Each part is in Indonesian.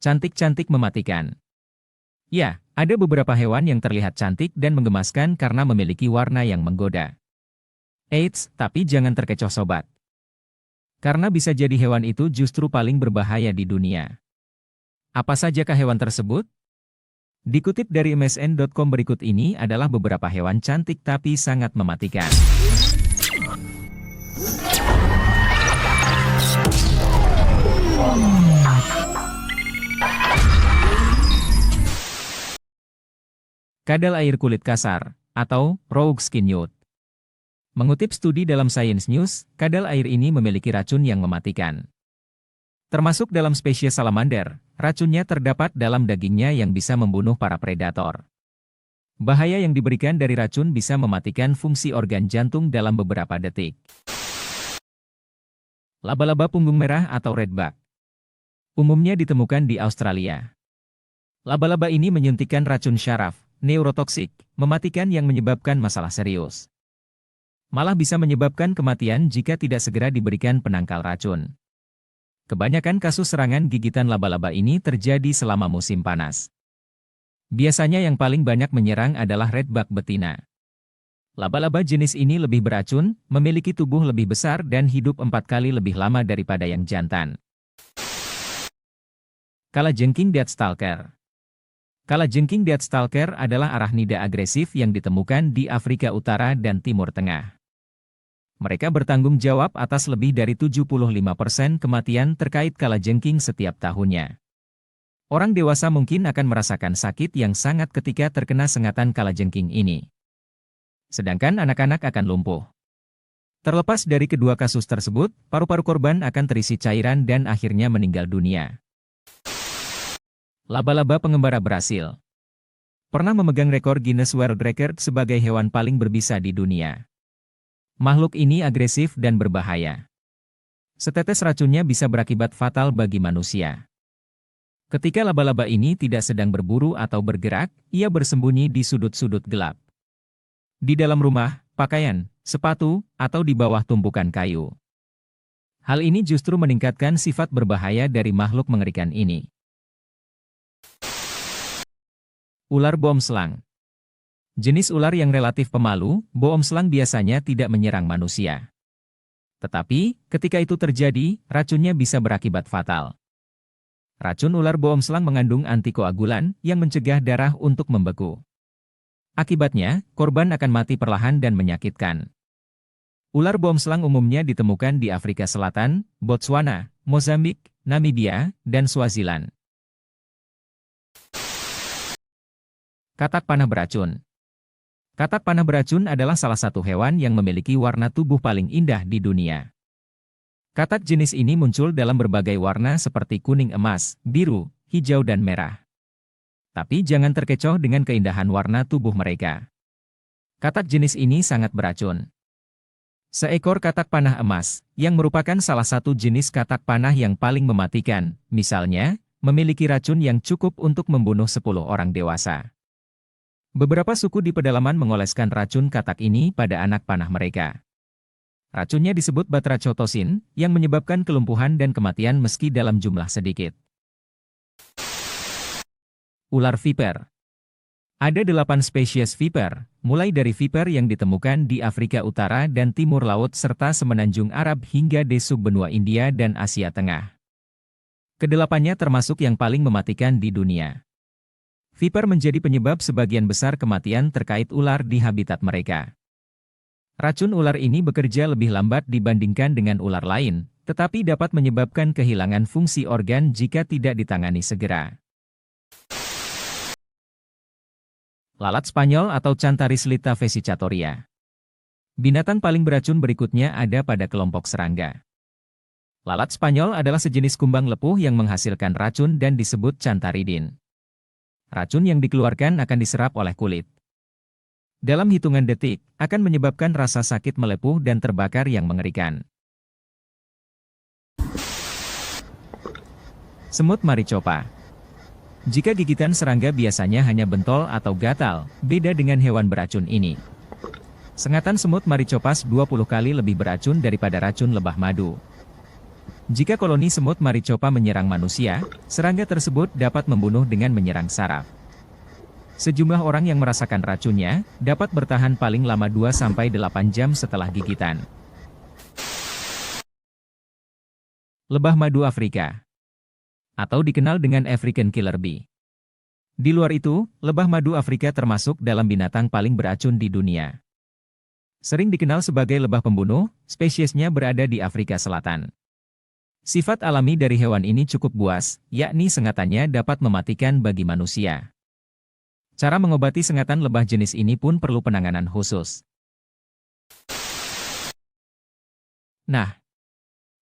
Cantik-cantik mematikan. Ya, ada beberapa hewan yang terlihat cantik dan menggemaskan karena memiliki warna yang menggoda. Eits, tapi jangan terkecoh sobat. Karena bisa jadi hewan itu justru paling berbahaya di dunia. Apa sajakah hewan tersebut? Dikutip dari msn.com berikut ini adalah beberapa hewan cantik tapi sangat mematikan. Kadal air kulit kasar, atau rogue skin newt. Mengutip studi dalam Science News, kadal air ini memiliki racun yang mematikan. Termasuk dalam spesies salamander, racunnya terdapat dalam dagingnya yang bisa membunuh para predator. Bahaya yang diberikan dari racun bisa mematikan fungsi organ jantung dalam beberapa detik. Laba-laba punggung merah atau redback. Umumnya ditemukan di Australia. Laba-laba ini menyuntikkan racun syaraf, neurotoksik, mematikan yang menyebabkan masalah serius. Malah bisa menyebabkan kematian jika tidak segera diberikan penangkal racun. Kebanyakan kasus serangan gigitan laba-laba ini terjadi selama musim panas. Biasanya yang paling banyak menyerang adalah redback betina. Laba-laba jenis ini lebih beracun, memiliki tubuh lebih besar dan hidup 4 kali lebih lama daripada yang jantan. Kalajengking deathstalker. Kalajengking deathstalker adalah arachnida agresif yang ditemukan di Afrika Utara dan Timur Tengah. Mereka bertanggung jawab atas lebih dari 75% kematian terkait kalajengking setiap tahunnya. Orang dewasa mungkin akan merasakan sakit yang sangat ketika terkena sengatan kalajengking ini. Sedangkan anak-anak akan lumpuh. Terlepas dari kedua kasus tersebut, paru-paru korban akan terisi cairan dan akhirnya meninggal dunia. Laba-laba pengembara Brasil. Pernah memegang rekor Guinness World Record sebagai hewan paling berbisa di dunia. Makhluk ini agresif dan berbahaya. Setetes racunnya bisa berakibat fatal bagi manusia. Ketika laba-laba ini tidak sedang berburu atau bergerak, ia bersembunyi di sudut-sudut gelap. Di dalam rumah, pakaian, sepatu, atau di bawah tumpukan kayu. Hal ini justru meningkatkan sifat berbahaya dari makhluk mengerikan ini. Ular boomslang. Jenis ular yang relatif pemalu, boomslang biasanya tidak menyerang manusia. Tetapi, ketika itu terjadi, racunnya bisa berakibat fatal. Racun ular boomslang mengandung antikoagulan yang mencegah darah untuk membeku. Akibatnya, korban akan mati perlahan dan menyakitkan. Ular boomslang umumnya ditemukan di Afrika Selatan, Botswana, Mozambik, Namibia, dan Swaziland. Katak panah beracun. Katak panah beracun adalah salah satu hewan yang memiliki warna tubuh paling indah di dunia. Katak jenis ini muncul dalam berbagai warna seperti kuning emas, biru, hijau dan merah. Tapi jangan terkecoh dengan keindahan warna tubuh mereka. Katak jenis ini sangat beracun. Seekor katak panah emas, yang merupakan salah satu jenis katak panah yang paling mematikan, misalnya, memiliki racun yang cukup untuk membunuh 10 orang dewasa. Beberapa suku di pedalaman mengoleskan racun katak ini pada anak panah mereka. Racunnya disebut batrachotosin, yang menyebabkan kelumpuhan dan kematian meski dalam jumlah sedikit. Ular viper. Ada 8 spesies viper, mulai dari viper yang ditemukan di Afrika Utara dan Timur Laut serta semenanjung Arab hingga di subbenua India dan Asia Tengah. Kedelapannya termasuk yang paling mematikan di dunia. Viper menjadi penyebab sebagian besar kematian terkait ular di habitat mereka. Racun ular ini bekerja lebih lambat dibandingkan dengan ular lain, tetapi dapat menyebabkan kehilangan fungsi organ jika tidak ditangani segera. Lalat Spanyol atau Cantarislitta vesicatoria. Binatang paling beracun berikutnya ada pada kelompok serangga. Lalat Spanyol adalah sejenis kumbang lepuh yang menghasilkan racun dan disebut cantaridin. Racun yang dikeluarkan akan diserap oleh kulit. Dalam hitungan detik, akan menyebabkan rasa sakit melepuh dan terbakar yang mengerikan. Semut maricopa. Jika gigitan serangga biasanya hanya bentol atau gatal, beda dengan hewan beracun ini. Sengatan semut maricopas 20 kali lebih beracun daripada racun lebah madu. Jika koloni semut Maricopa menyerang manusia, serangga tersebut dapat membunuh dengan menyerang saraf. Sejumlah orang yang merasakan racunnya, dapat bertahan paling lama 2-8 jam setelah gigitan. Lebah madu Afrika, atau dikenal dengan African Killer Bee. Di luar itu, lebah madu Afrika termasuk dalam binatang paling beracun di dunia. Sering dikenal sebagai lebah pembunuh, spesiesnya berada di Afrika Selatan. Sifat alami dari hewan ini cukup buas, yakni sengatannya dapat mematikan bagi manusia. Cara mengobati sengatan lebah jenis ini pun perlu penanganan khusus. Nah,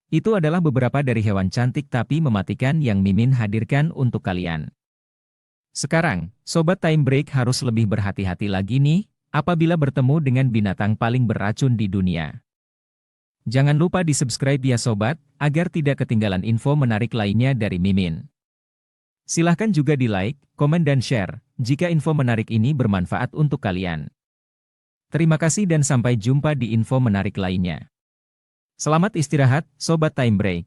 itu adalah beberapa dari hewan cantik tapi mematikan yang Mimin hadirkan untuk kalian. Sekarang, Sobat Time Break harus lebih berhati-hati lagi nih, apabila bertemu dengan binatang paling beracun di dunia. Jangan lupa di-subscribe ya Sobat, agar tidak ketinggalan info menarik lainnya dari Mimin. Silahkan juga di-like, komen dan share, jika info menarik ini bermanfaat untuk kalian. Terima kasih dan sampai jumpa di info menarik lainnya. Selamat istirahat, Sobat Time Break.